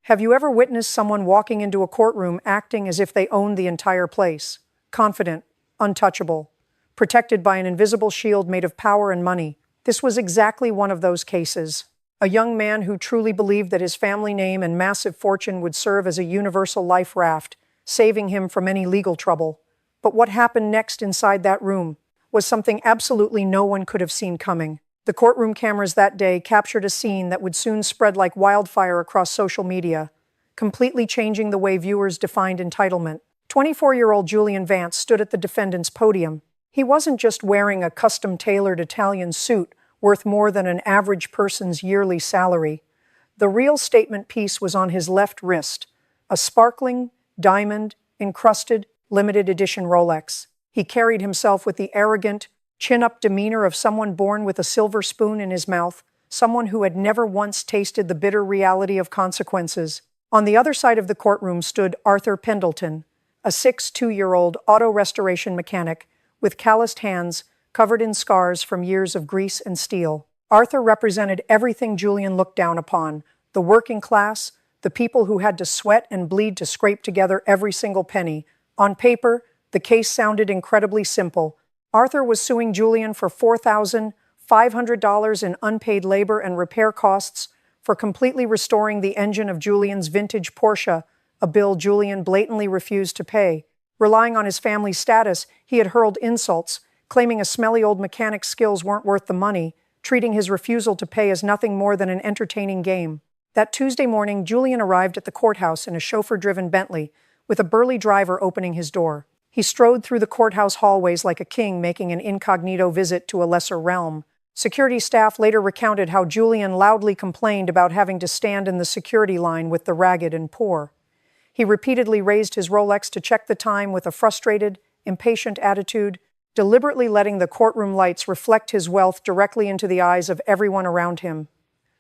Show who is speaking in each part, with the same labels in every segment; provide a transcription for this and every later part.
Speaker 1: Have you ever witnessed someone walking into a courtroom acting as if they owned the entire place? Confident, untouchable, protected by an invisible shield made of power and money. This was exactly one of those cases. A young man who truly believed that his family name and massive fortune would serve as a universal life raft, saving him from any legal trouble. But what happened next inside that room was something absolutely no one could have seen coming. The courtroom cameras that day captured a scene that would soon spread like wildfire across social media, completely changing the way viewers defined entitlement. 24-year-old Julian Vance stood at the defendant's podium. He wasn't just wearing a custom-tailored Italian suit worth more than an average person's yearly salary. The real statement piece was on his left wrist, a sparkling, diamond-encrusted, limited edition Rolex. He carried himself with the arrogant, chin-up demeanor of someone born with a silver spoon in his mouth, someone who had never once tasted the bitter reality of consequences. On the other side of the courtroom stood Arthur Pendleton, a 62-year-old auto restoration mechanic with calloused hands covered in scars from years of grease and steel. Arthur represented everything Julian looked down upon: the working class, the people who had to sweat and bleed to scrape together every single penny. On paper, the case sounded incredibly simple. Arthur was suing Julian for $4,500 in unpaid labor and repair costs for completely restoring the engine of Julian's vintage Porsche, a bill Julian blatantly refused to pay. Relying on his family's status, he had hurled insults, claiming a smelly old mechanic's skills weren't worth the money, treating his refusal to pay as nothing more than an entertaining game. That Tuesday morning, Julian arrived at the courthouse in a chauffeur-driven Bentley, with a burly driver opening his door. He strode through the courthouse hallways like a king making an incognito visit to a lesser realm. Security staff later recounted how Julian loudly complained about having to stand in the security line with the ragged and poor. He repeatedly raised his Rolex to check the time with a frustrated, impatient attitude, deliberately letting the courtroom lights reflect his wealth directly into the eyes of everyone around him.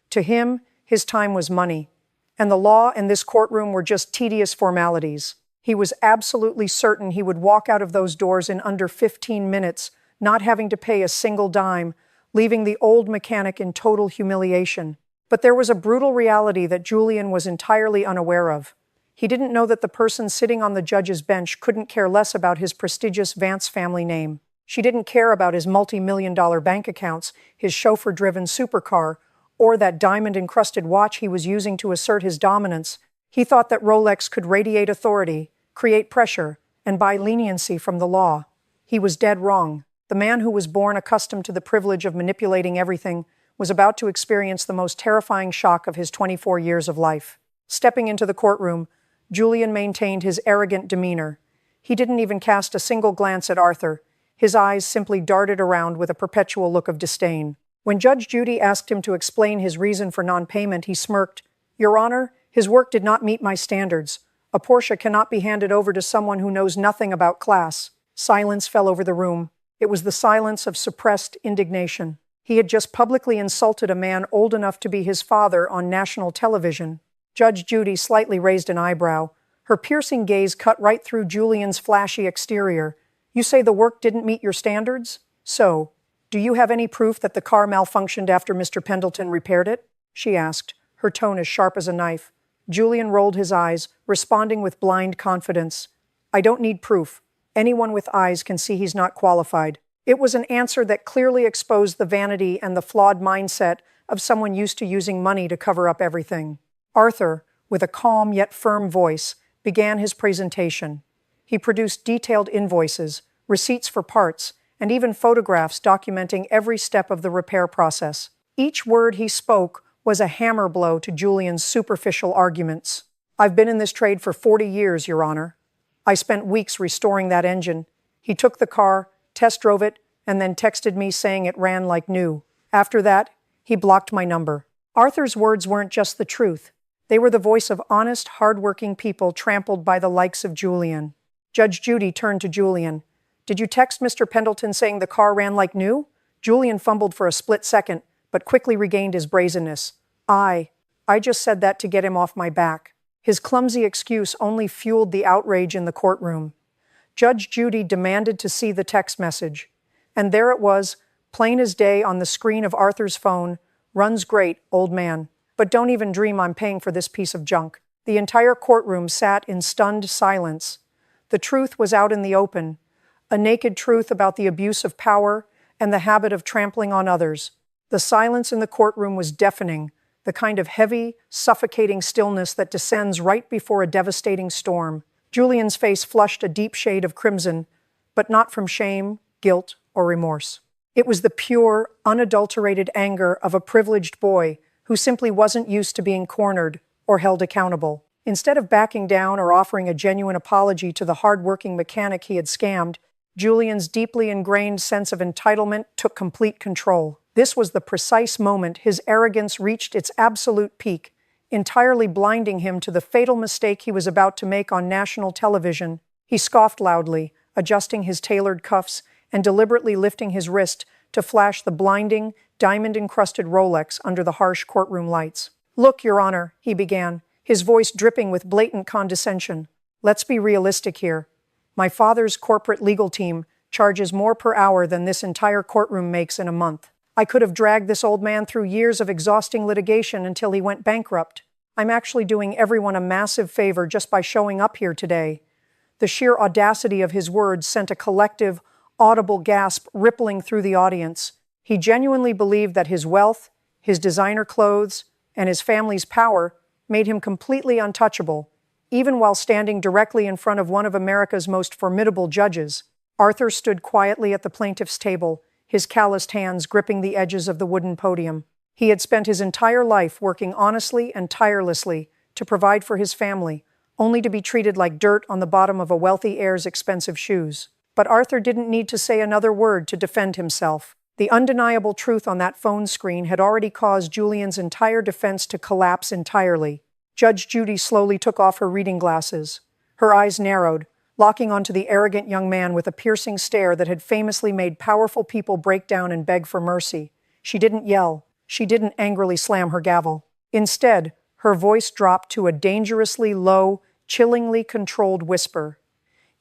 Speaker 1: To him, his time was money, and the law and this courtroom were just tedious formalities. He was absolutely certain he would walk out of those doors in under 15 minutes, not having to pay a single dime, leaving the old mechanic in total humiliation. But there was a brutal reality that Julian was entirely unaware of. He didn't know that the person sitting on the judge's bench couldn't care less about his prestigious Vance family name. She didn't care about his multi-million-dollar bank accounts, his chauffeur-driven supercar, or that diamond-encrusted watch he was using to assert his dominance. He thought that Rolex could radiate authority, create pressure, and buy leniency from the law. He was dead wrong. The man who was born accustomed to the privilege of manipulating everything was about to experience the most terrifying shock of his 24 years of life. Stepping into the courtroom, Julian maintained his arrogant demeanor. He didn't even cast a single glance at Arthur. His eyes simply darted around with a perpetual look of disdain. When Judge Judy asked him to explain his reason for non-payment, he smirked. "Your Honor, his work did not meet my standards. A Porsche cannot be handed over to someone who knows nothing about class." Silence fell over the room. It was the silence of suppressed indignation. He had just publicly insulted a man old enough to be his father on national television. Judge Judy slightly raised an eyebrow. Her piercing gaze cut right through Julian's flashy exterior. "You say the work didn't meet your standards? So, do you have any proof that the car malfunctioned after Mr. Pendleton repaired it?" she asked, her tone as sharp as a knife. Julian rolled his eyes, responding with blind confidence. "I don't need proof. Anyone with eyes can see he's not qualified." It was an answer that clearly exposed the vanity and the flawed mindset of someone used to using money to cover up everything. Arthur, with a calm yet firm voice, began his presentation. He produced detailed invoices, receipts for parts, and even photographs documenting every step of the repair process. Each word he spoke was a hammer blow to Julian's superficial arguments. "I've been in this trade for 40 years, Your Honor. I spent weeks restoring that engine." He took the car, test drove it, and then texted me saying it ran like new. After that, he blocked my number. Arthur's words weren't just the truth. They were the voice of honest, hardworking people trampled by the likes of Julian. Judge Judy turned to Julian. "Did you text Mr. Pendleton saying the car ran like new?" Julian fumbled for a split second, but quickly regained his brazenness. I just said that to get him off my back." His clumsy excuse only fueled the outrage in the courtroom. Judge Judy demanded to see the text message. And there it was, plain as day on the screen of Arthur's phone. "Runs great, old man. But don't even dream I'm paying for this piece of junk." The entire courtroom sat in stunned silence. The truth was out in the open, a naked truth about the abuse of power and the habit of trampling on others. The silence in the courtroom was deafening, the kind of heavy, suffocating stillness that descends right before a devastating storm. Julian's face flushed a deep shade of crimson, but not from shame, guilt, or remorse. It was the pure, unadulterated anger of a privileged boy who simply wasn't used to being cornered or held accountable. Instead of backing down or offering a genuine apology to the hardworking mechanic he had scammed, Julian's deeply ingrained sense of entitlement took complete control. This was the precise moment his arrogance reached its absolute peak, entirely blinding him to the fatal mistake he was about to make on national television. He scoffed loudly, adjusting his tailored cuffs and deliberately lifting his wrist to flash the blinding, diamond-encrusted Rolex under the harsh courtroom lights. "Look, Your Honor," he began, his voice dripping with blatant condescension. "Let's be realistic here. My father's corporate legal team charges more per hour than this entire courtroom makes in a month. I could have dragged this old man through years of exhausting litigation until he went bankrupt. I'm actually doing everyone a massive favor just by showing up here today." The sheer audacity of his words sent a collective, audible gasp rippling through the audience. He genuinely believed that his wealth, his designer clothes, and his family's power made him completely untouchable, even while standing directly in front of one of America's most formidable judges. Arthur stood quietly at the plaintiff's table, his calloused hands gripping the edges of the wooden podium. He had spent his entire life working honestly and tirelessly to provide for his family, only to be treated like dirt on the bottom of a wealthy heir's expensive shoes. But Arthur didn't need to say another word to defend himself. The undeniable truth on that phone screen had already caused Julian's entire defense to collapse entirely. Judge Judy slowly took off her reading glasses. Her eyes narrowed, locking onto the arrogant young man with a piercing stare that had famously made powerful people break down and beg for mercy. She didn't yell. She didn't angrily slam her gavel. Instead, her voice dropped to a dangerously low, chillingly controlled whisper.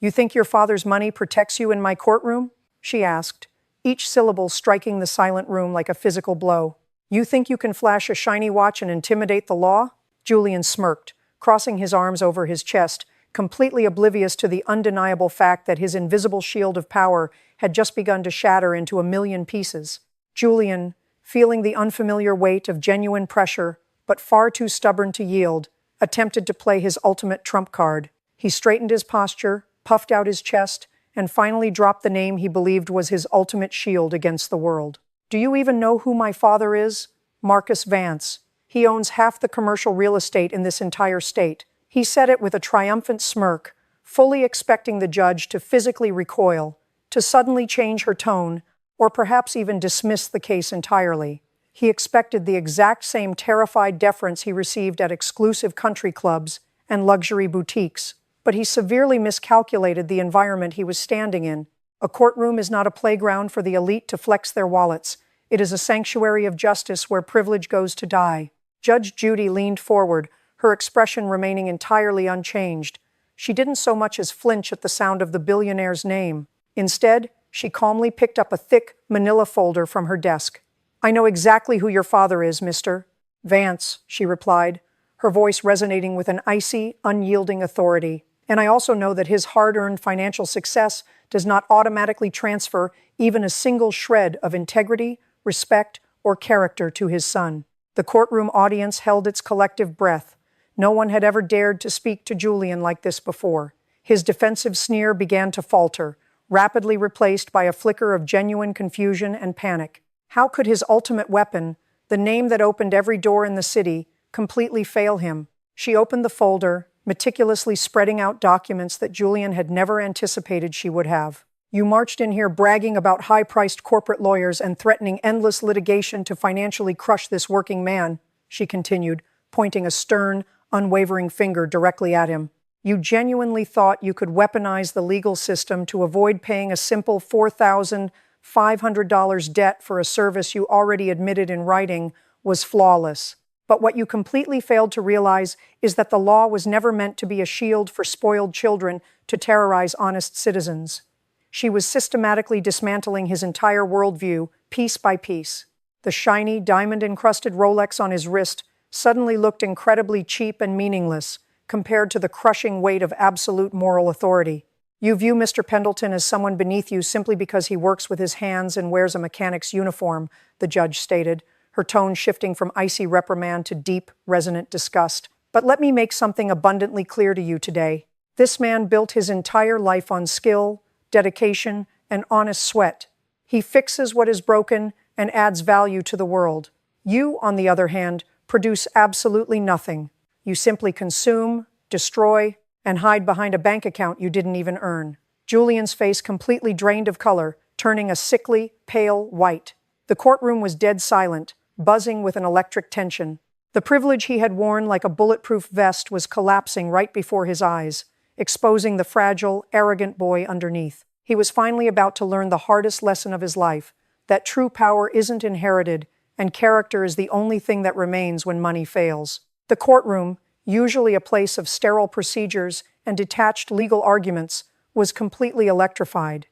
Speaker 1: "You think your father's money protects you in my courtroom?" she asked, each syllable striking the silent room like a physical blow. "You think you can flash a shiny watch and intimidate the law?" Julian smirked, crossing his arms over his chest, completely oblivious to the undeniable fact that his invisible shield of power had just begun to shatter into a million pieces. Julian, feeling the unfamiliar weight of genuine pressure, but far too stubborn to yield, attempted to play his ultimate trump card. He straightened his posture, puffed out his chest, and finally dropped the name he believed was his ultimate shield against the world. "Do you even know who my father is? Marcus Vance. He owns half the commercial real estate in this entire state." He said it with a triumphant smirk, fully expecting the judge to physically recoil, to suddenly change her tone, or perhaps even dismiss the case entirely. He expected the exact same terrified deference he received at exclusive country clubs and luxury boutiques, but he severely miscalculated the environment he was standing in. A courtroom is not a playground for the elite to flex their wallets. It is a sanctuary of justice where privilege goes to die. Judge Judy leaned forward, her expression remaining entirely unchanged. She didn't so much as flinch at the sound of the billionaire's name. Instead, she calmly picked up a thick, manila folder from her desk. "I know exactly who your father is, Mr. Vance," she replied, her voice resonating with an icy, unyielding authority. "And I also know that his hard-earned financial success does not automatically transfer even a single shred of integrity, respect, or character to his son." The courtroom audience held its collective breath. No one had ever dared to speak to Julian like this before. His defensive sneer began to falter, rapidly replaced by a flicker of genuine confusion and panic. How could his ultimate weapon, the name that opened every door in the city, completely fail him? She opened the folder, meticulously spreading out documents that Julian had never anticipated she would have. "You marched in here bragging about high-priced corporate lawyers and threatening endless litigation to financially crush this working man," she continued, pointing a stern, unwavering finger directly at him. "You genuinely thought you could weaponize the legal system to avoid paying a simple $4,500 debt for a service you already admitted in writing was flawless. But what you completely failed to realize is that the law was never meant to be a shield for spoiled children to terrorize honest citizens." She was systematically dismantling his entire worldview, piece by piece. The shiny, diamond-encrusted Rolex on his wrist suddenly looked incredibly cheap and meaningless, compared to the crushing weight of absolute moral authority. You view Mr. Pendleton as someone beneath you simply because he works with his hands and wears a mechanic's uniform, the judge stated, her tone shifting from icy reprimand to deep, resonant disgust. But let me make something abundantly clear to you today. This man built his entire life on skill, dedication, and honest sweat. He fixes what is broken and adds value to the world. You, on the other hand, produce absolutely nothing. You simply consume, destroy, and hide behind a bank account you didn't even earn. Julian's face completely drained of color, turning a sickly, pale white. The courtroom was dead silent, buzzing with an electric tension. The privilege he had worn like a bulletproof vest was collapsing right before his eyes, exposing the fragile, arrogant boy underneath. He was finally about to learn the hardest lesson of his life, that true power isn't inherited, and character is the only thing that remains when money fails. The courtroom, usually a place of sterile procedures and detached legal arguments, was completely electrified.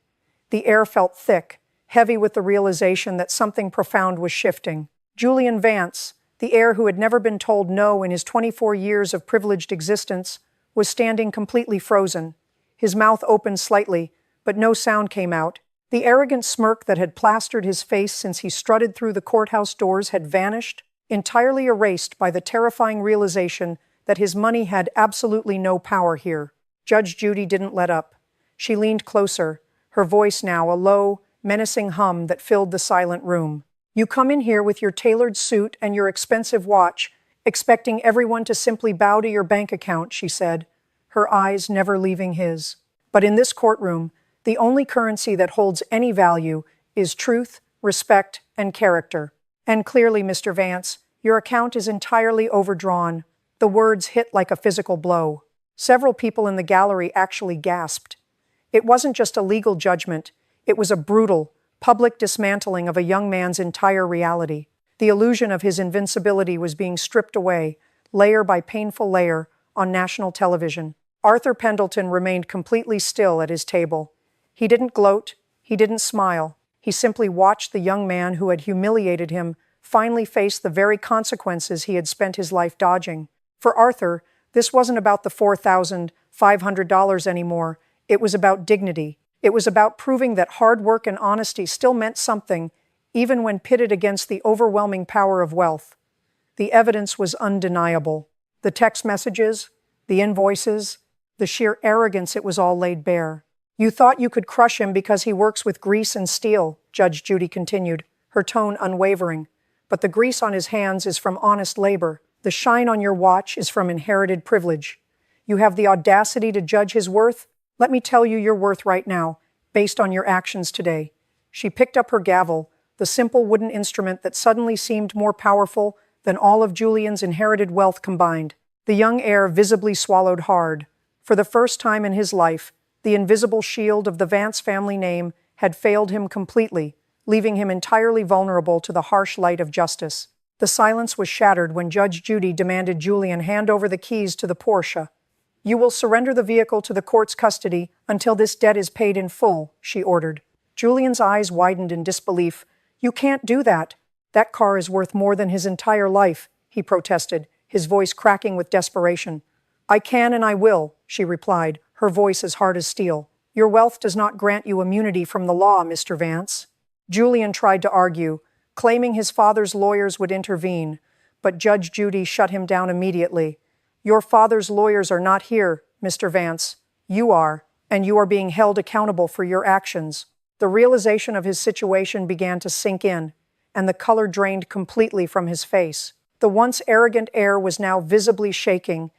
Speaker 1: The air felt thick, heavy with the realization that something profound was shifting. Julian Vance, the heir who had never been told no in his 24 years of privileged existence, was standing completely frozen. His mouth opened slightly, but no sound came out. The arrogant smirk that had plastered his face since he strutted through the courthouse doors had vanished, entirely erased by the terrifying realization that his money had absolutely no power here. Judge Judy didn't let up. She leaned closer, her voice now a low, menacing hum that filled the silent room. You come in here with your tailored suit and your expensive watch, expecting everyone to simply bow to your bank account, she said, her eyes never leaving his. But in this courtroom, the only currency that holds any value is truth, respect, and character. And clearly, Mr. Vance, your account is entirely overdrawn. The words hit like a physical blow. Several people in the gallery actually gasped. It wasn't just a legal judgment. It was a brutal, public dismantling of a young man's entire reality. The illusion of his invincibility was being stripped away, layer by painful layer, on national television. Arthur Pendleton remained completely still at his table. He didn't gloat. He didn't smile. He simply watched the young man who had humiliated him finally face the very consequences he had spent his life dodging. For Arthur, this wasn't about the $4,500 anymore. It was about dignity. It was about proving that hard work and honesty still meant something, even when pitted against the overwhelming power of wealth. The evidence was undeniable. The text messages, the invoices, the sheer arrogance, it was all laid bare. You thought you could crush him because he works with grease and steel, Judge Judy continued, her tone unwavering. But the grease on his hands is from honest labor. The shine on your watch is from inherited privilege. You have the audacity to judge his worth? Let me tell you your worth right now, based on your actions today. She picked up her gavel, the simple wooden instrument that suddenly seemed more powerful than all of Julian's inherited wealth combined. The young heir visibly swallowed hard. For the first time in his life, the invisible shield of the Vance family name had failed him completely, leaving him entirely vulnerable to the harsh light of justice. The silence was shattered when Judge Judy demanded Julian hand over the keys to the Porsche. You will surrender the vehicle to the court's custody until this debt is paid in full, she ordered. Julian's eyes widened in disbelief. You can't do that. That car is worth more than his entire life, he protested, his voice cracking with desperation. I can and I will, she replied, her voice as hard as steel. Your wealth does not grant you immunity from the law, Mr. Vance. Julian tried to argue, claiming his father's lawyers would intervene, but Judge Judy shut him down immediately. Your father's lawyers are not here, Mr. Vance. You are, and you are being held accountable for your actions. The realization of his situation began to sink in, and the color drained completely from his face. The once arrogant heir was now visibly shaking,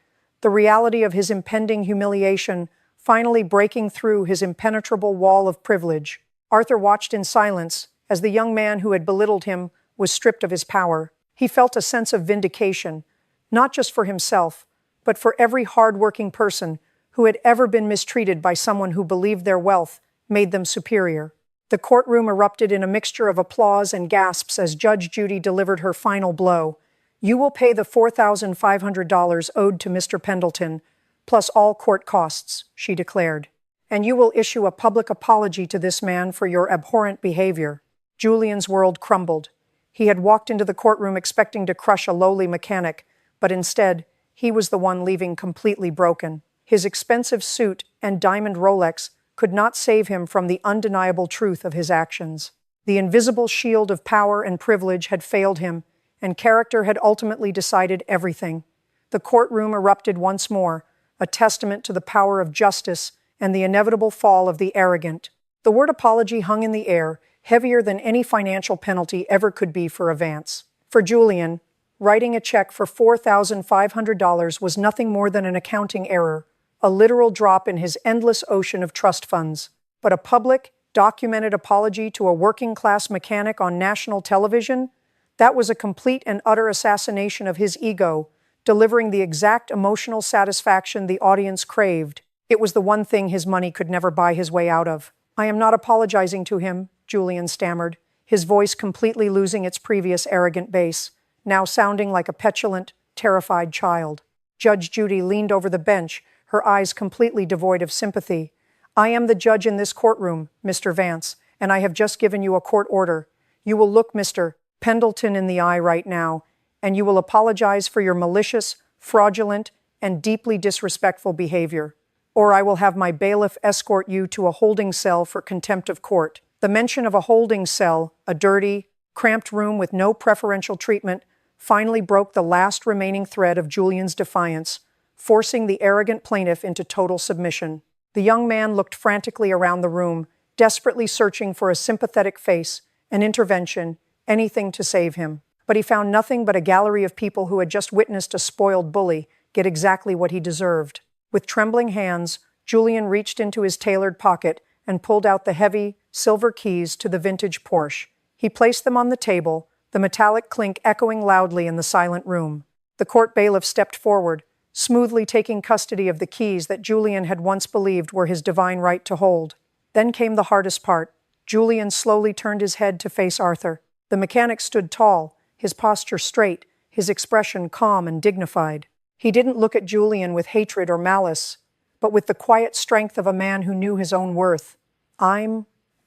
Speaker 1: the reality of his impending humiliation finally breaking through his impenetrable wall of privilege. Arthur watched in silence as the young man who had belittled him was stripped of his power. He felt a sense of vindication, not just for himself, but for every hardworking person who had ever been mistreated by someone who believed their wealth made them superior. The courtroom erupted in a mixture of applause and gasps as Judge Judy delivered her final blow. You will pay the $4,500 owed to Mr. Pendleton, plus all court costs, she declared. And you will issue a public apology to this man for your abhorrent behavior. Julian's world crumbled. He had walked into the courtroom expecting to crush a lowly mechanic, but instead, He was the one leaving completely broken. His expensive suit and diamond Rolex could not save him from the undeniable truth of his actions. The invisible shield of power and privilege had failed him, and character had ultimately decided everything. The courtroom erupted once more, a testament to the power of justice and the inevitable fall of the arrogant. The word apology hung in the air, heavier than any financial penalty ever could be for Vance. For Julian, writing a check for $4,500 was nothing more than an accounting error, a literal drop in his endless ocean of trust funds. But a public, documented apology to a working-class mechanic on national television? That was a complete and utter assassination of his ego, delivering the exact emotional satisfaction the audience craved. It was the one thing his money could never buy his way out of. "I am not apologizing to him," Julian stammered, his voice completely losing its previous arrogant bass, now sounding like a petulant, terrified child. Judge Judy leaned over the bench, her eyes completely devoid of sympathy. "I am the judge in this courtroom, Mr. Vance, and I have just given you a court order. You will look Mr. Pendleton in the eye right now, and you will apologize for your malicious, fraudulent, and deeply disrespectful behavior. Or I will have my bailiff escort you to a holding cell for contempt of court." The mention of a holding cell, a dirty, cramped room with no preferential treatment, finally broke the last remaining thread of Julian's defiance, forcing the arrogant plaintiff into total submission. The young man looked frantically around the room, desperately searching for a sympathetic face, an intervention, anything to save him. But he found nothing but a gallery of people who had just witnessed a spoiled bully get exactly what he deserved. With trembling hands, Julian reached into his tailored pocket and pulled out the heavy, silver keys to the vintage Porsche. He placed them on the table, the metallic clink echoing loudly in the silent room. The court bailiff stepped forward, smoothly taking custody of the keys that Julian had once believed were his divine right to hold. Then came the hardest part. Julian slowly turned his head to face Arthur. The mechanic stood tall, his posture straight, his expression calm and dignified. He didn't look at Julian with hatred or malice, but with the quiet strength of a man who knew his own worth.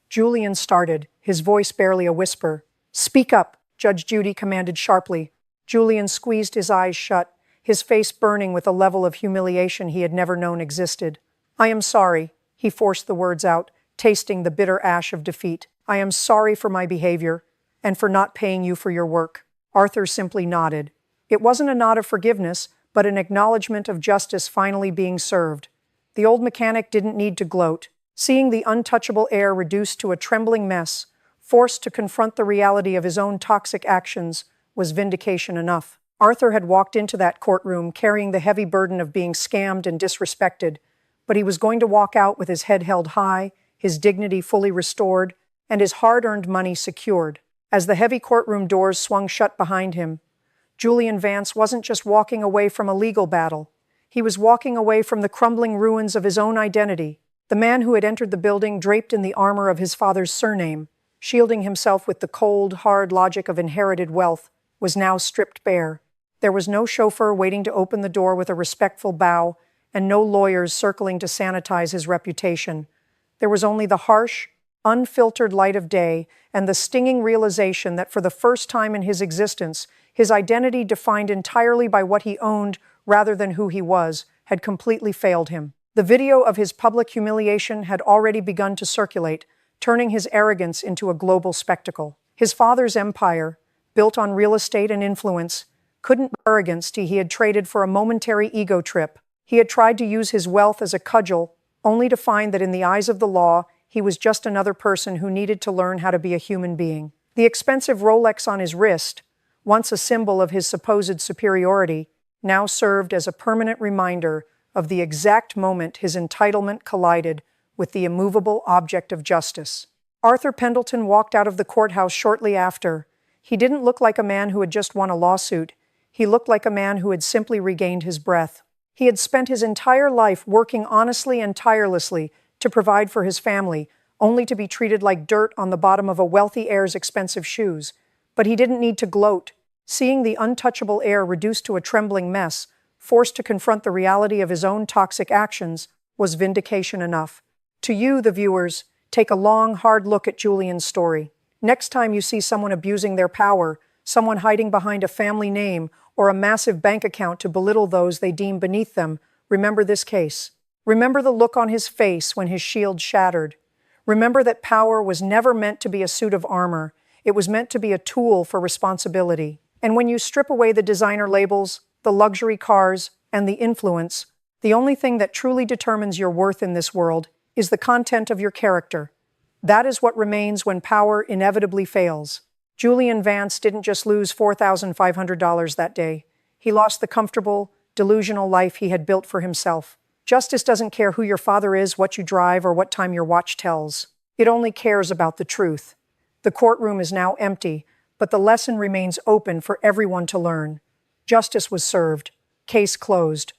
Speaker 1: Julian started, his voice barely a whisper. "Speak up," Judge Judy commanded sharply. Julian squeezed his eyes shut, his face burning with a level of humiliation he had never known existed. "I am sorry," he forced the words out, tasting the bitter ash of defeat. "I am sorry for my behavior, and for not paying you for your work." Arthur simply nodded. It wasn't a nod of forgiveness, but an acknowledgement of justice finally being served. The old mechanic didn't need to gloat. Seeing the untouchable heir reduced to a trembling mess, forced to confront the reality of his own toxic actions, was vindication enough. Arthur had walked into that courtroom carrying the heavy burden of being scammed and disrespected, but he was going to walk out with his head held high, his dignity fully restored, and his hard-earned money secured. As the heavy courtroom doors swung shut behind him, Julian Vance wasn't just walking away from a legal battle. He was walking away from the crumbling ruins of his own identity. The man who had entered the building draped in the armor of his father's surname, shielding himself with the cold, hard logic of inherited wealth, was now stripped bare. There was no chauffeur waiting to open the door with a respectful bow, and no lawyers circling to sanitize his reputation. There was only the harsh, unfiltered light of day and the stinging realization that for the first time in his existence, his identity, defined entirely by what he owned rather than who he was, had completely failed him. The video of his public humiliation had already begun to circulate, turning his arrogance into a global spectacle. His father's empire, built on real estate and influence, couldn't be arrogance he had traded for a momentary ego trip. He had tried to use his wealth as a cudgel, only to find that in the eyes of the law, he was just another person who needed to learn how to be a human being. The expensive Rolex on his wrist, once a symbol of his supposed superiority, now served as a permanent reminder of the exact moment his entitlement collided with the immovable object of justice. Arthur Pendleton walked out of the courthouse shortly after. He didn't look like a man who had just won a lawsuit. He looked like a man who had simply regained his breath. He had spent his entire life working honestly and tirelessly to provide for his family, only to be treated like dirt on the bottom of a wealthy heir's expensive shoes. But he didn't need to gloat. Seeing the untouchable heir reduced to a trembling mess, forced to confront the reality of his own toxic actions, was vindication enough. To you, the viewers, take a long, hard look at Julian's story. Next time you see someone abusing their power, someone hiding behind a family name, or a massive bank account to belittle those they deem beneath them. Remember this case. Remember the look on his face when his shield shattered. Remember that power was never meant to be a suit of armor. It was meant to be a tool for responsibility. And when you strip away the designer labels, the luxury cars, and the influence, the only thing that truly determines your worth in this world is the content of your character. That is what remains when power inevitably fails. Julian Vance didn't just lose $4,500 that day. He lost the comfortable, delusional life he had built for himself. Justice doesn't care who your father is, what you drive, or what time your watch tells. It only cares about the truth. The courtroom is now empty, but the lesson remains open for everyone to learn. Justice was served. Case closed.